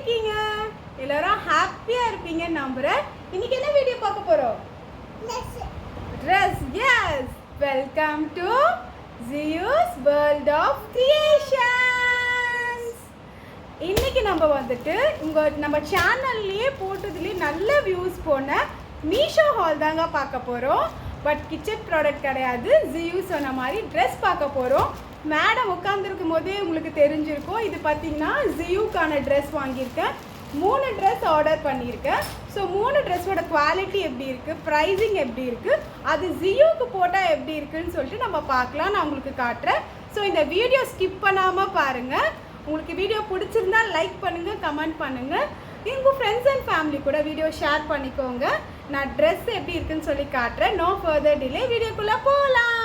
இருக்கீங்க? எல்லாரும் ஹாப்பியா இருப்பீங்கன்னு நம்புறேன். இன்னைக்கு என்ன வீடியோ பார்க்க போறோம்? Dress. Yes. Welcome to Ziyu's World of Creations. இன்னைக்கு நம்ம வந்துட்டு நம்ம சேனல்லையே போட்டதுலேயே நல்ல வியூஸ் போன மீஷோ ஹால் தாங்க பார்க்க போகிறோம். பட் கிச்சன் ப்ராடக்ட் கிடையாது. ஜியூ சொன்ன மாதிரி ட்ரெஸ் பார்க்க போகிறோம். மேடம் உட்காந்துருக்கும் போதே உங்களுக்கு தெரிஞ்சிருக்கும். இது பார்த்தீங்கன்னா ஜியூக்கான ட்ரெஸ் வாங்கியிருக்கேன். 3 ட்ரெஸ் ஆர்டர் பண்ணியிருக்கேன். ஸோ 3 ட்ரெஸ்ஸோட குவாலிட்டி எப்படி இருக்குது, ப்ரைஸிங் எப்படி இருக்குது, அது ஜியூக்கு போட்டால் எப்படி இருக்குதுன்னு சொல்லிட்டு நம்ம பார்க்கலாம். நான் உங்களுக்கு காட்டுறேன். ஸோ இந்த வீடியோ ஸ்கிப் பண்ணாமல் பாருங்கள். உங்களுக்கு வீடியோ பிடிச்சிருந்தா லைக் பண்ணுங்கள், கமெண்ட் பண்ணுங்கள். உங்கள் ஃப்ரெண்ட்ஸ் அண்ட் ஃபேமிலி கூட வீடியோ ஷேர் பண்ணிக்கோங்க. நான் ட்ரெஸ் எப்படி இருக்குன்னு சொல்லி காட்டுறேன். நோ ஃபர்தர் டிலே, வீடியோக்குள்ளே போகலாம்.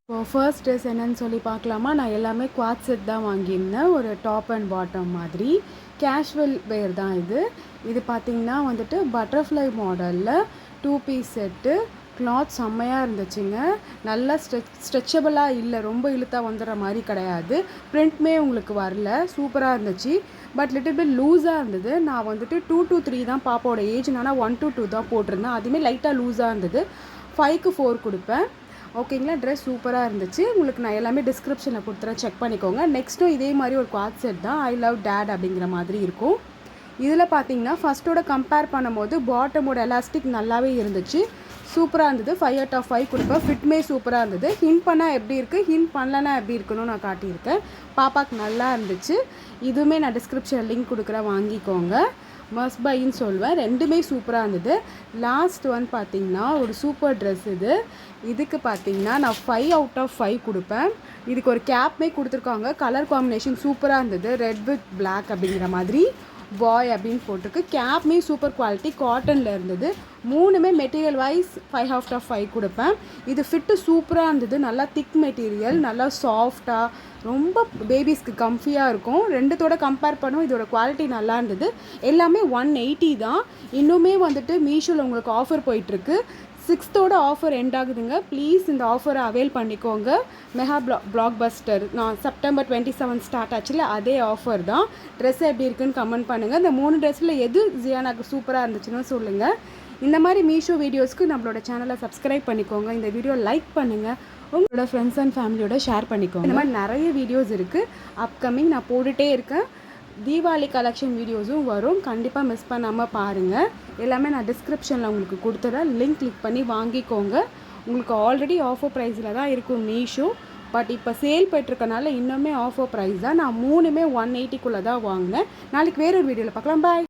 இப்போ ஃபர்ஸ்ட் ட்ரெஸ் என்னன்னு சொல்லி பார்க்கலாமா. நான் எல்லாமே குவாட் செட் தான் வாங்கியிருந்தேன். ஒரு டாப் அண்ட் பாட்டம் மாதிரி கேஷுவல் வேர் தான் இது. இது பார்த்திங்கன்னா வந்துட்டு பட்டர்ஃப்ளை மாடலில் 2 பீஸ் செட்டு. கிளாத் செம்மையாக இருந்துச்சுங்க. நல்லா ஸ்ட்ரெச்சபிளாக இல்லை, ரொம்ப இழுத்தா வந்துடுற மாதிரி கிடையாது. பிரிண்ட்மே உங்களுக்கு வரல, சூப்பராக இருந்துச்சு. பட் லிட்டில் பிட் லூஸாக இருந்தது. நான் வந்துட்டு 2 to 3 தான் பாப்பாவோட ஏஜ். நான் 1 to 2 தான் போட்டிருந்தேன். அதுவுமே லைட்டாக லூஸாக இருந்தது. 5க்கு 4 கொடுப்பேன். ஓகேங்களா. ட்ரெஸ் சூப்பராக இருந்துச்சு. உங்களுக்கு நான் எல்லாமே டிஸ்கிரிப்ஷனில் கொடுத்துறேன், செக் பண்ணிக்கோங்க. நெக்ஸ்ட்டும் இதே மாதிரி ஒரு குவாட் செட் தான். ஐ லவ் டேட் அப்படிங்கிற மாதிரி இருக்கும். இதில் பார்த்தீங்கன்னா ஃபஸ்ட்டோட கம்பேர் பண்ணும்போது பாட்டமோட எலாஸ்டிக் நல்லாவே இருந்துச்சு, சூப்பராக இருந்தது. 5 out of 5 கொடுப்பேன். ஃபிட்மே சூப்பராக இருந்தது. ஹின் பண்ணால் எப்படி இருக்குது, ஹின் பண்ணலன்னா எப்படி இருக்குன்னு நான் காட்டியிருக்கேன். பாப்பாவுக்கு நல்லா இருந்துச்சு. இதுவுமே நான் டிஸ்கிரிப்ஷனில் லிங்க் கொடுக்குறேன், வாங்கிக்கோங்க. மஸ்ட் பைன்னு சொல்வேன். ரெண்டுமே சூப்பராக இருந்தது. லாஸ்ட் ஒன் பார்த்திங்கன்னா ஒரு சூப்பர் ட்ரெஸ் இது. இதுக்கு பார்த்திங்கன்னா நான் 5 out of 5 கொடுப்பேன். இதுக்கு ஒரு கேப்மே கொடுத்துருக்காங்க. கலர் காம்பினேஷன் சூப்பராக இருந்தது. ரெட் வித் பிளாக் அப்படிங்கிற மாதிரி பாய் அப்படின்னு போட்டிருக்கு. கேப்மே சூப்பர் குவாலிட்டி, காட்டனில் இருந்தது. 3மே மெட்டீரியல் வைஸ் 5 out of 5 கொடுப்பேன். இது ஃபிட்டு சூப்பராக இருந்தது. நல்லா திக் மெட்டீரியல், நல்லா சாஃப்டாக, ரொம்ப பேபிஸ்க்கு கம்ஃபியாக இருக்கும். ரெண்டுத்தோட கம்பேர் பண்ணும் இதோட குவாலிட்டி நல்லா இருந்தது. எல்லாமே 180 தான். இன்னுமே வந்துட்டு மீஷோவில் உங்களுக்கு ஆஃபர் போயிட்டுருக்கு. 6th ஆஃபர் எண்ட் ஆகுதுங்க. ப்ளீஸ் இந்த ஆஃபரை அவைல் பண்ணிக்கோங்க. மெகா பிளாக் பஸ்டர் நான் செப்டம்பர் 27 ஸ்டார்ட் ஆச்சுல, அதே ஆஃபர் தான். ட்ரெஸ் எப்படி இருக்குன்னு கமெண்ட் பண்ணுங்கள். இந்த 3 ட்ரெஸ்ஸில் எது ஜியானாக்கு சூப்பராக இருந்துச்சுன்னு சொல்லுங்கள். இந்த மாதிரி மீஷோ வீடியோஸ்க்கு நம்மளோட சேனலை சப்ஸ்கிரைப் பண்ணிக்கோங்க. இந்த வீடியோ லைக் பண்ணுங்கள். உங்களோட ஃப்ரெண்ட்ஸ் அண்ட் ஃபேமிலியோட ஷேர் பண்ணிக்கோங்க. இந்த மாதிரி நிறைய வீடியோஸ் இருக்குது அப்கமிங். நான் போட்டுகிட்டே இருக்கேன். தீபாவளி கலெக்ஷன் வீடியோஸும் வரும். கண்டிப்பாக மிஸ் பண்ணாமல் பாருங்கள். எல்லாமே நான் டிஸ்கிரிப்ஷனில் உங்களுக்கு கொடுத்துறேன். லிங்க் கிளிக் பண்ணி வாங்கிக்கோங்க. உங்களுக்கு ஆல்ரெடி ஆஃபர் ப்ரைஸில் தான் இருக்கும் மீஷோ. பட் இப்போ சேல் போய்ட்டுருக்கனால இன்னுமே ஆஃபர் ப்ரைஸ் தான். நான் 3மே 180க்குள்ளே தான் வாங்கினேன். நாளைக்கு வேறொரு வீடியோவில் பார்க்கலாம். பாய்.